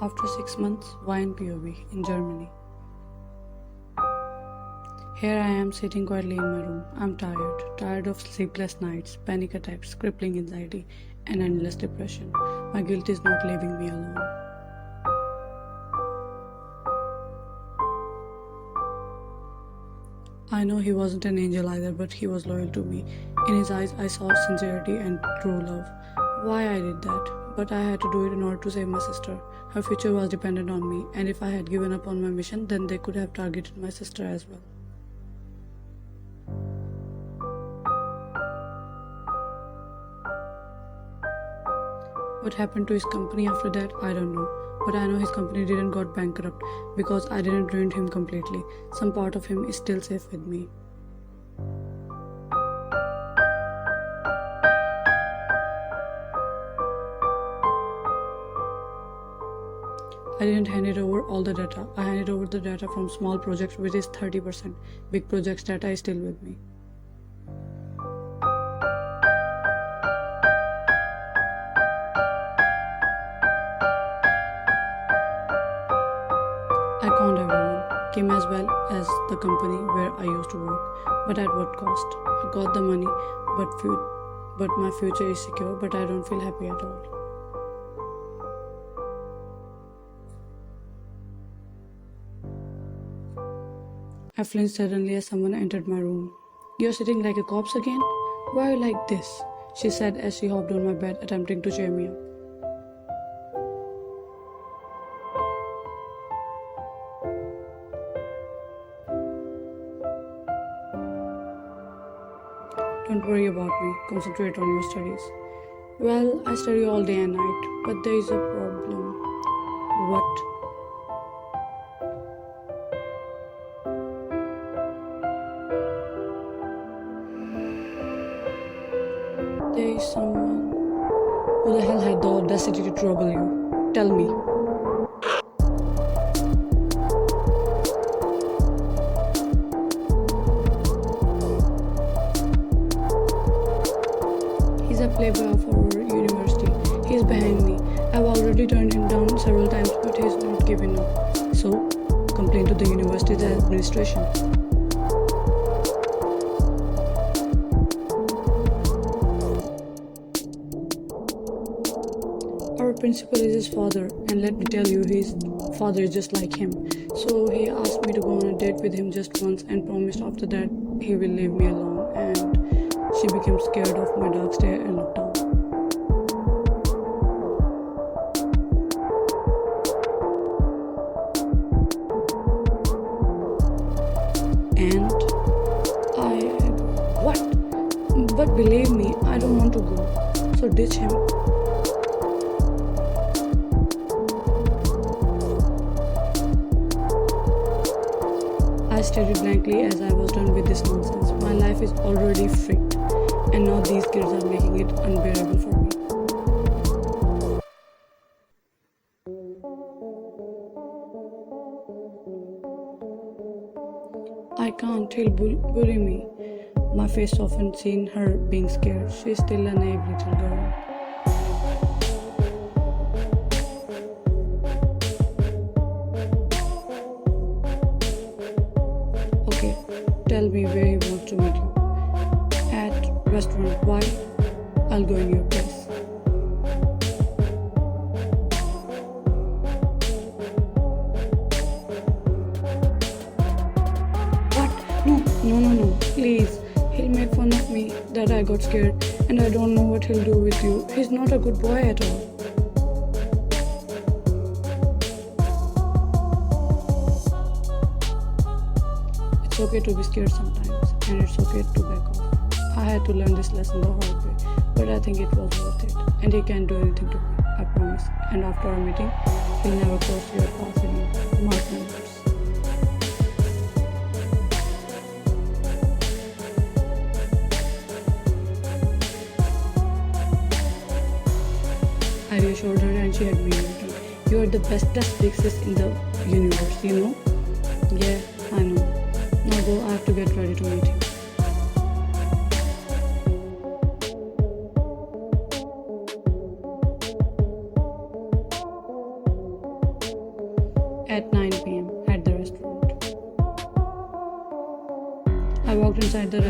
After 6 months, wine POV in Germany. Here I am sitting quietly in my room. I'm tired of sleepless nights, panic attacks, crippling anxiety, and endless depression. My guilt is not leaving me alone. I know he wasn't an angel either, but he was loyal to me. In his eyes, I saw sincerity and true love. Why I did that? But I had to do it in order to save my sister. Her future was dependent on me, and if I had given up on my mission, then they could have targeted my sister as well. What happened to his company after that, I don't know. But I know his company didn't got bankrupt because I didn't ruin him completely. Some part of him is still safe with me. I didn't hand it over all the data. I handed over the data from small projects, which is 30%. Big projects data is still with me. I conned everyone, Kim as well as the company where I used to work. But at what cost? I got the money, but my future is secure, but I don't feel happy at all. I flinched suddenly as someone entered my room. You're sitting like a corpse again? Why are you like this? She said as she hopped on my bed, attempting to cheer me up. Don't worry about me. Concentrate on your studies. Well, I study all day and night, but there is a problem. What? There is someone. Who the hell had the audacity to trouble you? Tell me. He's a playboy of our university. He's behind me. I've already turned him down several times, but he's not giving up. So, complain to the university's administration. Our principal is his father, and let me tell you, his father is just like him. So he asked me to go on a date with him just once and promised after that he will leave me alone, and she became scared of my dark stare and looked down. And what? But believe me, I don't want to go. So ditch him. I stared blankly as I was done with this nonsense. My life is already freaked, and now these kids are making it unbearable for me. I can't, he'll bully me. My face softened seeing her being scared. She's still a naive little girl. Okay, tell me where he wants to meet you. At restaurant. Why? I'll go in your place. No, please. He'll make fun of me that I got scared, and I don't know what he'll do with you. He's not a good boy at all. It's okay to be scared sometimes, and it's okay to back off. I had to learn this lesson the hard way, but I think it was worth it. And he can't do anything to me, I promise. And after our meeting, he'll never cross your path again. Mark my words. I reassured her and she agreed with me. You are the best big sis in the universe, you know? Yeah, I know. Now go, I have to get ready to meet him.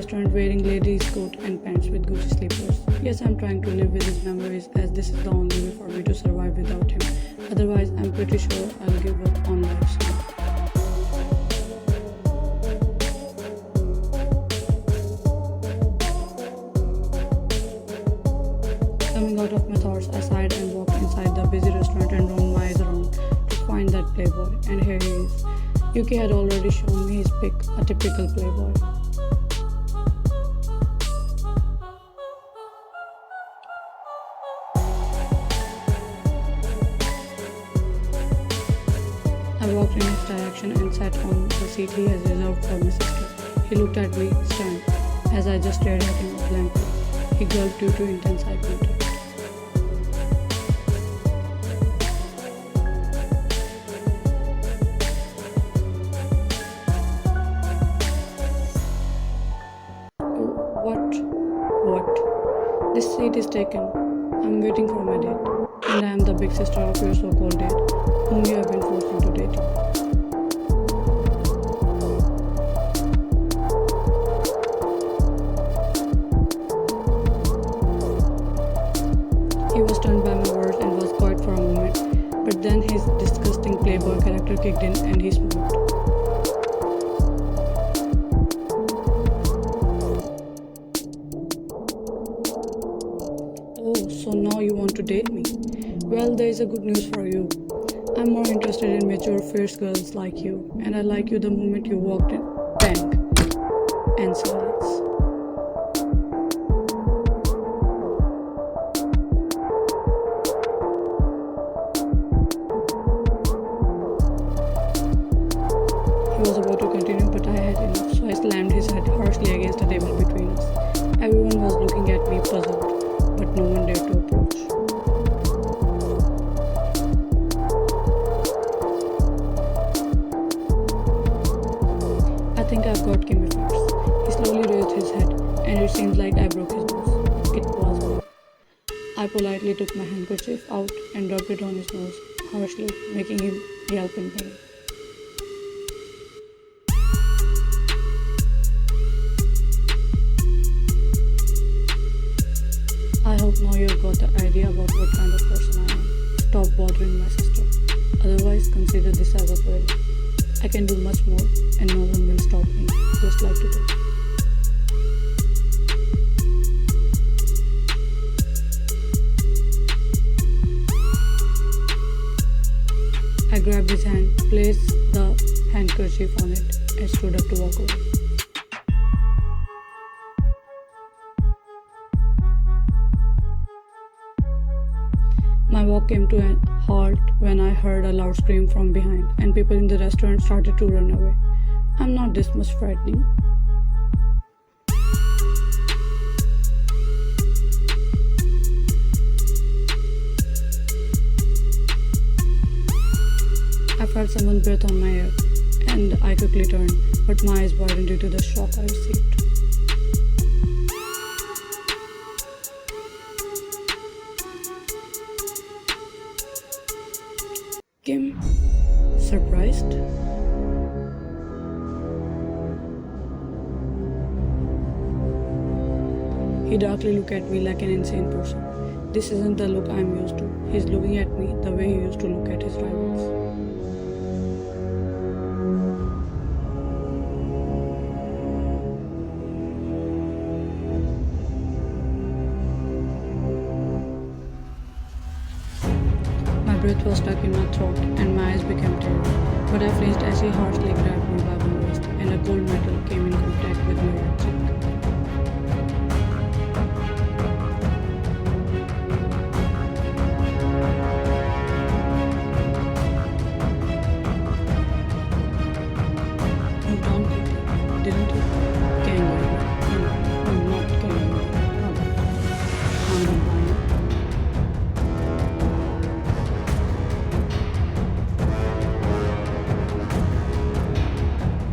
restaurant wearing ladies' coat and pants with Gucci slippers. Yes, I'm trying to live with his memories as this is the only way for me to survive without him. Otherwise, I'm pretty sure I'll give up on life soon. Coming out of my thoughts, I sighed and walked inside the busy restaurant and roamed my eyes around to find that playboy. And here he is. UK had already shown me his pic, a typical playboy. I walked in his direction and sat on the seat he has reserved for my sister. He looked at me, stunned, as I just stared at him blankly. He gulped due to intense eye contact. What? This seat is taken. I'm waiting for my date. And I am the big sister of your so-called date, whom you have been forced into dating. He was stunned by my words and was quiet for a moment, but then his disgusting playboy character kicked in and he smoked. Oh, so now you want to date me? Well, there is a good news for you. I'm more interested in mature, fierce girls like you, and I like you the moment you walked in. Bang! And silence. He was about to continue, but I had enough, so I slammed his head harshly against the table between us. Everyone was looking at me puzzled, but no one dared to approach. I think I've got Kim effects. He slowly raised his head, and it seemed like I broke his nose. It was me. I politely took my handkerchief out and rubbed it on his nose, harshly, making him yelp in pain. I hope now you've got the idea about what kind of person I am. Stop bothering my sister. Otherwise, consider this as a query. I can do much more, and no one will stop me, just like today. I grabbed his hand, placed the handkerchief on it, and stood up to walk away. My walk came to a halt when I heard a loud scream from behind, and people in the restaurant started to run away. I'm not this much frightening. I felt someone's breath on my ear, and I quickly turned, but my eyes widened due to the shock I received. Kim, surprised? He darkly looked at me like an insane person. This isn't the look I'm used to. He's looking at me the way he used to look at his rivals. My breath was stuck in my throat and my eyes became teary, but I flinched as he harshly grabbed me by my waist and a cold metal came in contact with my right cheek. You drowned quickly, didn't you? Kangaroo. No, I'm not kangaroo. I'm not lying.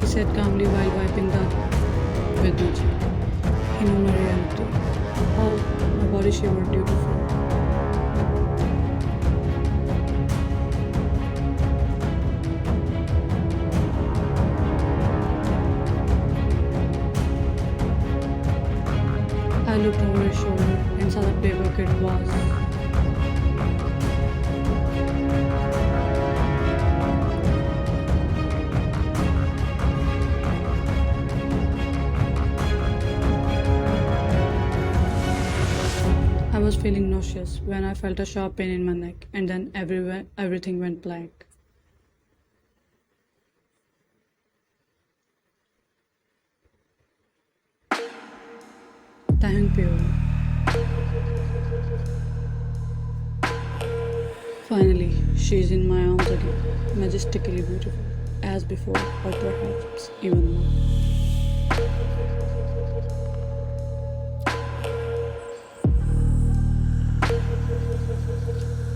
He said calmly while wiping the with my cheek. He knew my reality. Oh, my body shivered due to fear. I looked over his shoulder and saw the paper kid was. I was feeling nauseous when I felt a sharp pain in my neck, and then everything went blank. Taehyung Finally, she is in my arms again, majestically beautiful, as before, or perhaps even more.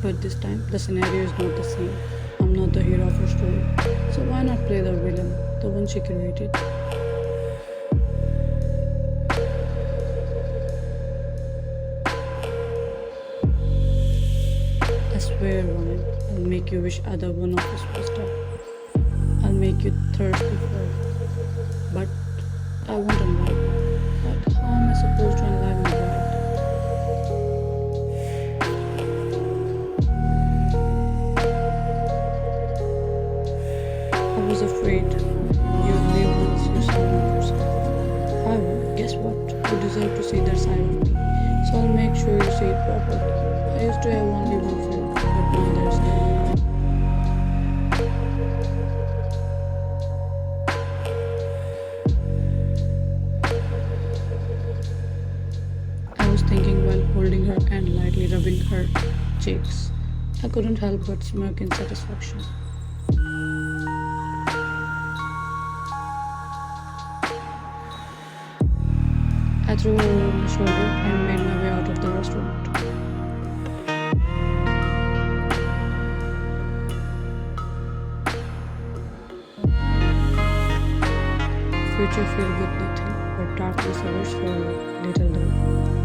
But this time, the scenario is not the same. I'm not the hero of her story, so why not play the villain, the one she created? I swear, Ryan, I'll make you wish either one of us was dead. I'll make you thirsty for it. But I won't unwind you. But how am I supposed to unlive my bride? I was afraid you'd leave once you saw me yourself. However, guess what? You deserve to see that side of me. So I'll make sure you see it properly. I used to have only one friend, but now there's none. I was thinking while holding her and lightly rubbing her cheeks. I couldn't help but smirk in satisfaction. I threw her over my shoulder and made my way out of the restaurant. Future filled with nothing but darkness awaits for a little love.